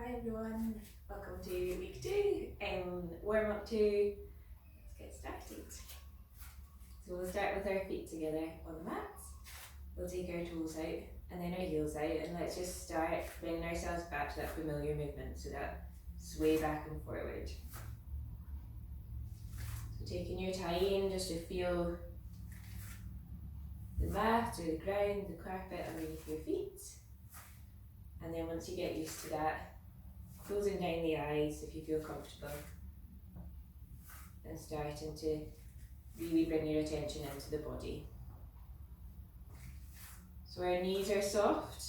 Hi everyone, welcome to week 2 and warm up 2. Let's get started. So we'll start with our feet together on the mat. We'll take our toes out and then our heels out, and let's just start bringing ourselves back to that familiar movement, so that sway back and forward. So taking your time just to feel the mat or the ground, the carpet underneath your feet. And then once you get used to that, closing down the eyes if you feel comfortable, and starting to really bring your attention into the body. So our knees are soft,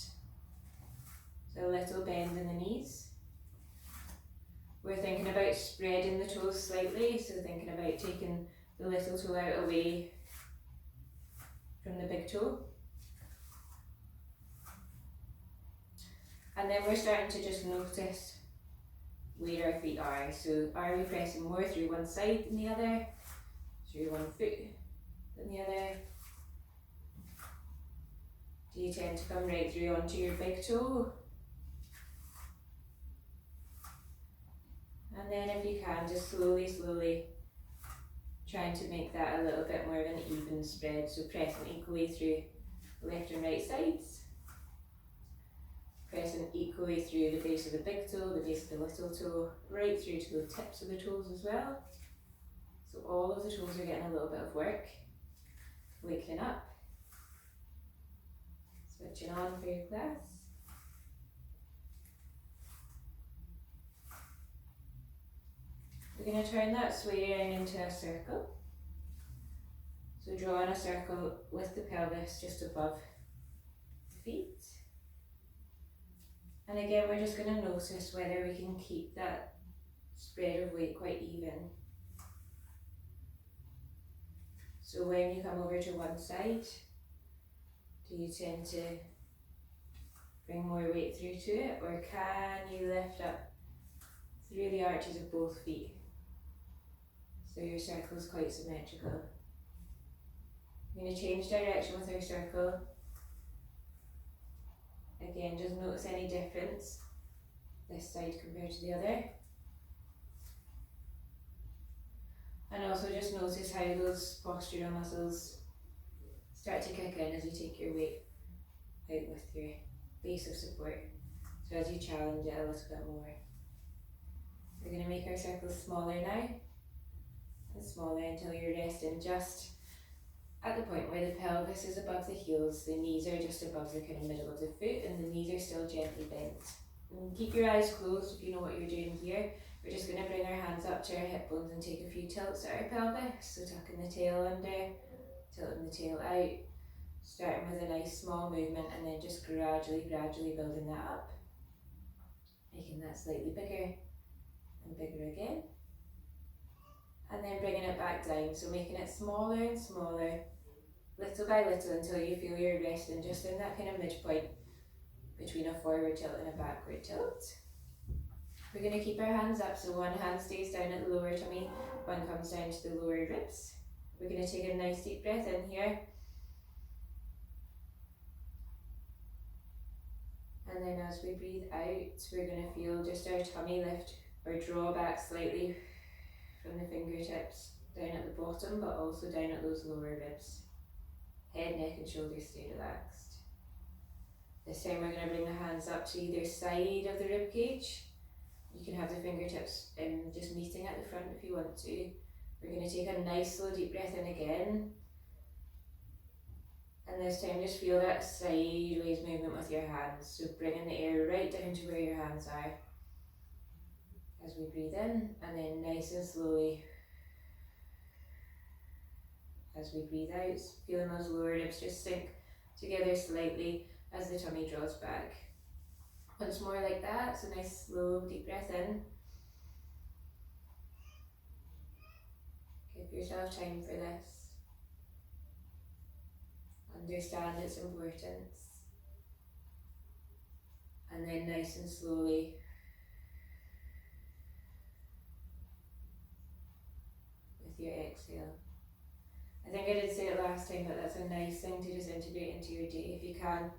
so a little bend in the knees. We're thinking about spreading the toes slightly, so thinking about taking the little toe out away from the big toe. And then we're starting to just notice where our feet are. So are we pressing more through one side than the other, through one foot than the other? Do you tend to come right through onto your big toe? And then if you can, just slowly trying to make that a little bit more of an even spread, so pressing equally through left and right sides. Pressing equally through the base of the big toe, the base of the little toe, right through to the tips of the toes as well. So all of the toes are getting a little bit of work. Waking up. Switching on for your class. We're going to turn that sway around into a circle. So drawing a circle with the pelvis just above the feet. And again, we're just going to notice whether we can keep that spread of weight quite even. So when you come over to one side, do you tend to bring more weight through to it, or can you lift up through the arches of both feet so your circle is quite symmetrical? We're going to change direction with our circle. Again, just notice any difference this side compared to the other. And also just notice how those postural muscles start to kick in as you take your weight out with your base of support. So as you challenge it a little bit more. We're going to make our circles smaller now, and smaller until you're resting just at the point where the pelvis is above the heels, the knees are just above the kind of middle of the foot, and the knees are still gently bent. And keep your eyes closed if you know what you're doing here. We're just going to bring our hands up to our hip bones and take a few tilts at our pelvis. So tucking the tail under, tilting the tail out, starting with a nice small movement, and then just gradually building that up. Making that slightly bigger and bigger again. And then bringing it back down, so making it smaller and smaller, little by little, until you feel you're resting just in that kind of midpoint between a forward tilt and a backward tilt. We're going to keep our hands up, so one hand stays down at the lower tummy, one comes down to the lower ribs. We're going to take a nice deep breath in here. And then as we breathe out, we're going to feel just our tummy lift or draw back slightly from the fingertips down at the bottom, but also down at those lower ribs. Head, neck and shoulders stay relaxed. This time we're going to bring the hands up to either side of the rib cage. You can have the fingertips just meeting at the front if you want to. We're going to take a nice slow deep breath in again. And this time just feel that sideways movement with your hands. So bringing the air right down to where your hands are as we breathe in, and then nice and slowly as we breathe out, feeling those lower ribs just sink together slightly as the tummy draws back. Once more like that, so nice slow deep breath in. Give yourself time for this. Understand its importance. And then nice and slowly with your exhale. I think I did say it last time, but that's a nice thing to just integrate into your day if you can,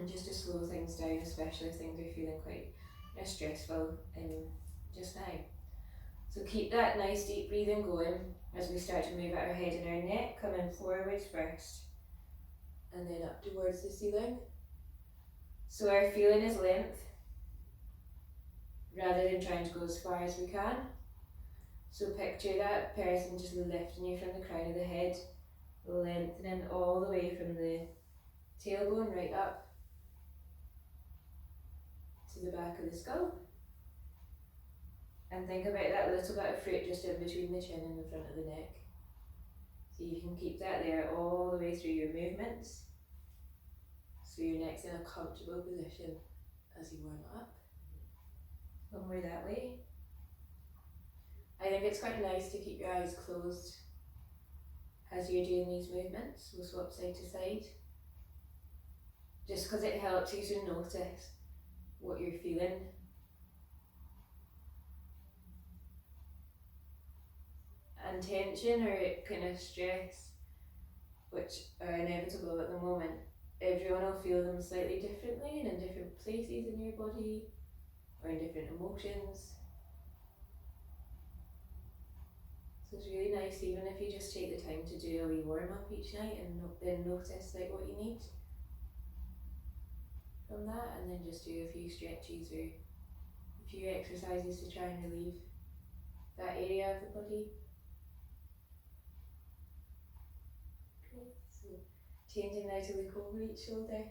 just to slow things down, especially if things are feeling quite stressful just now. So keep that nice deep breathing going as we start to move out our head and our neck, coming forwards first and then up towards the ceiling. So our feeling is length rather than trying to go as far as we can. So picture that person just lifting you from the crown of the head, lengthening all the way from the tailbone right up to the back of the skull. And think about that little bit of fruit just in between the chin and the front of the neck. So you can keep that there all the way through your movements. So your neck's in a comfortable position as you warm up. One more that way. I think it's quite nice to keep your eyes closed as you're doing these movements. We'll swap side to side. Just because it helps you to notice what you're feeling. And tension or kind of stress, which are inevitable at the moment, everyone will feel them slightly differently and in different places in your body or in different emotions. So it's really nice, even if you just take the time to do a wee warm up each night and then notice like what you need from that, and then just do a few stretches or a few exercises to try and relieve that area of the body. Okay, so changing now to look over each shoulder.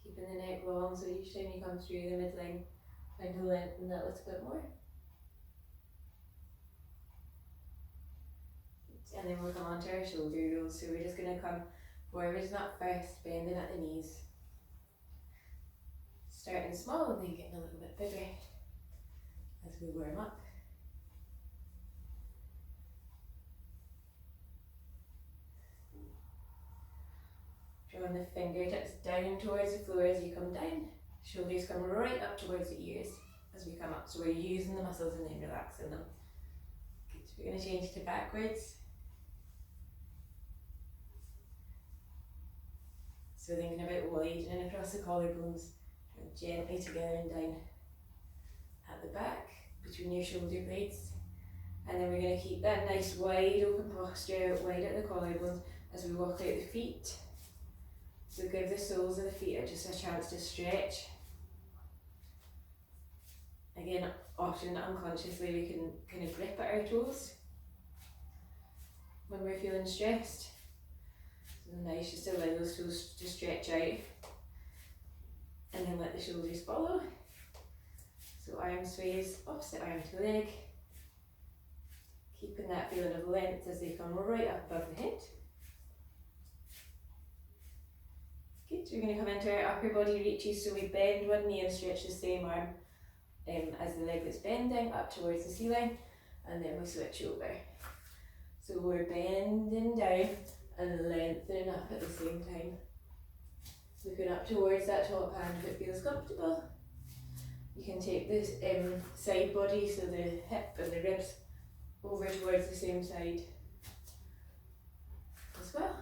Keeping the neck long, so each time you come through the midline, trying to lengthen that a little bit more. And then we'll come onto our shoulder rolls, so we're just going to come forwards, not first, bending at the knees. Starting small and then getting a little bit bigger as we warm up. Drawing the fingertips down towards the floor as you come down. Shoulders come right up towards the ears as we come up. So we're using the muscles and then relaxing them. Okay, so we're going to change to backwards. So thinking about widening across the collarbones, gently together and down at the back between your shoulder blades. And then we're going to keep that nice wide open posture, wide at the collarbones as we walk out the feet. So give the soles of the feet just a chance to stretch. Again, often unconsciously we can kind of grip at our toes when we're feeling stressed. So nice just to allow those toes to stretch out and then let the shoulders follow. So arm sways, opposite arm to leg. Keeping that feeling of length as they come right up above the head. Good, so we're going to come into our upper body reaches, so we bend one knee and stretch the same arm as the leg that's bending up towards the ceiling, and then we switch over. So we're bending down and lengthening up at the same time. Looking up towards that top hand if it feels comfortable. You can take this side body, so the hip and the ribs, over towards the same side as well.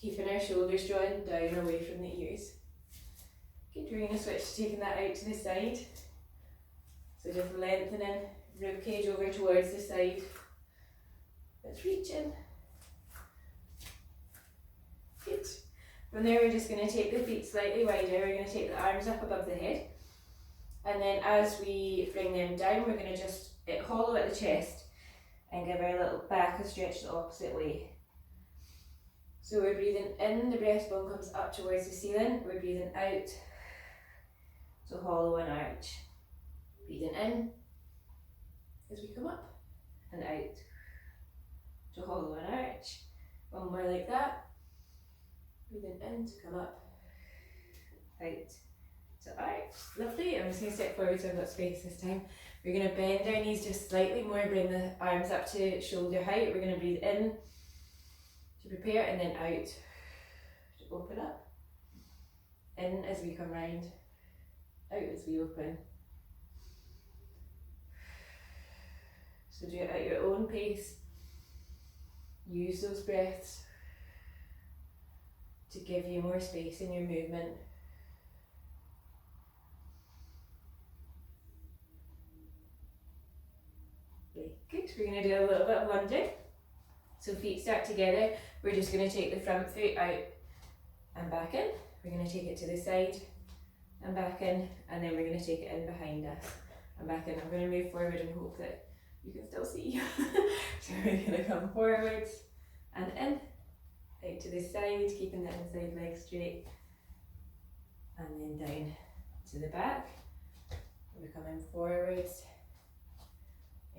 Keeping our shoulders drawn down away from the ears. Good, we're going to switch to taking that out to the side. So just lengthening rib cage over towards the side. Let's reach in. Good. From there we're just going to take the feet slightly wider. We're going to take the arms up above the head. And then as we bring them down, we're going to just hollow at the chest and give our little back a stretch the opposite way. So we're breathing in, the breastbone comes up towards the ceiling. We're breathing out to hollow and arch. Breathing in as we come up and out to hollow and arch. One more like that. Breathing in to come up, out to arch. Lovely. I'm just going to step forward so I've got space this time. We're going to bend our knees just slightly more, bring the arms up to shoulder height. We're going to breathe in to prepare and then out to open up. In as we come round, out as we open. So do it at your own pace. Use those breaths to give you more space in your movement. Good, we're going to do a little bit of lunging. So feet start together. We're just going to take the front foot out and back in. We're going to take it to the side and back in, and then we're going to take it in behind us and back in. I'm going to move forward and hope that you can still see. So we're going to come forwards and in, out to the side, keeping the inside leg straight, and then down to the back. We're coming forwards,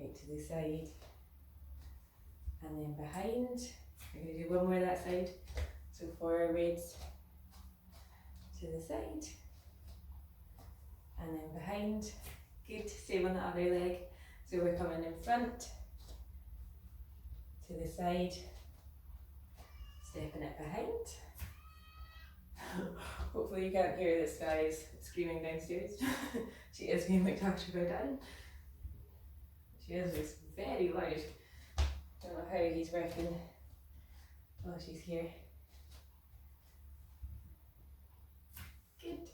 out to the side, and then behind. We're going to do one more that side. So forwards to the side, and then behind. Good, same on the other leg. So we're coming in front, to the side, stepping it behind. Hopefully you can't hear this guy's screaming downstairs. She is being looked after by Dan. She is just very loud. Don't know how he's working while she's here. Good.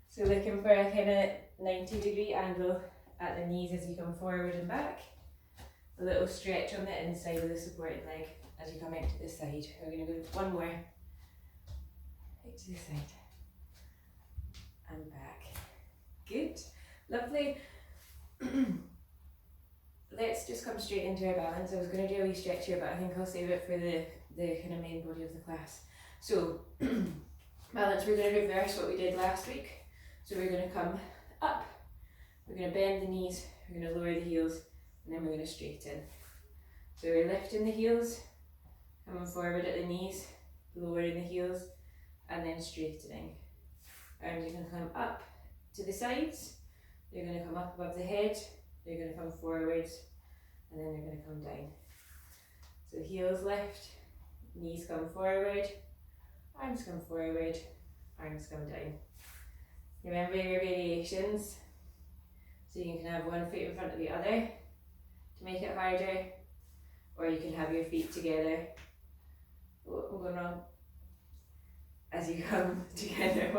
So looking for a kind of 90-degree angle at the knees as you come forward and back. A little stretch on the inside of the supporting leg as you come out to the side. We're going to go one more. Out to the side. And back. Good. Lovely. Let's just come straight into our balance. I was going to do a wee stretch here, but I think I'll save it for the kind of main body of the class. So, balance, we're going to reverse what we did last week. So we're going to come up, we're going to bend the knees, we're going to lower the heels, and then we're going to straighten. So we're lifting the heels, coming forward at the knees, lowering the heels, and then straightening. Arms are going to come up to the sides, they're going to come up above the head, they're going to come forwards, and then they're going to come down. So heels lift, knees come forward, arms come forward, arms come down. Remember your variations, so you can have one foot in front of the other to make it harder, or you can have your feet together. Oh, I'm going wrong. As you come together,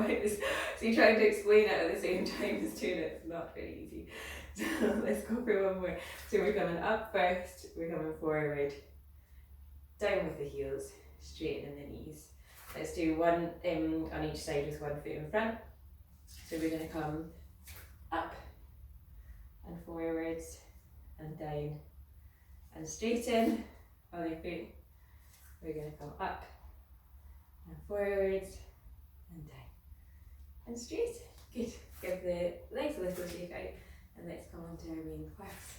so you're trying to explain it at the same time as doing it. It's not very easy. So let's go for one more. So we're coming up first, we're coming forward, down with the heels, straightening the knees. Let's do one on each side with one foot in front. So we're going to come up and forwards and down and straighten. Other foot. We're going to come up and forwards and down and straight. Good. Give the legs a little shake out, and let's come on to our main class.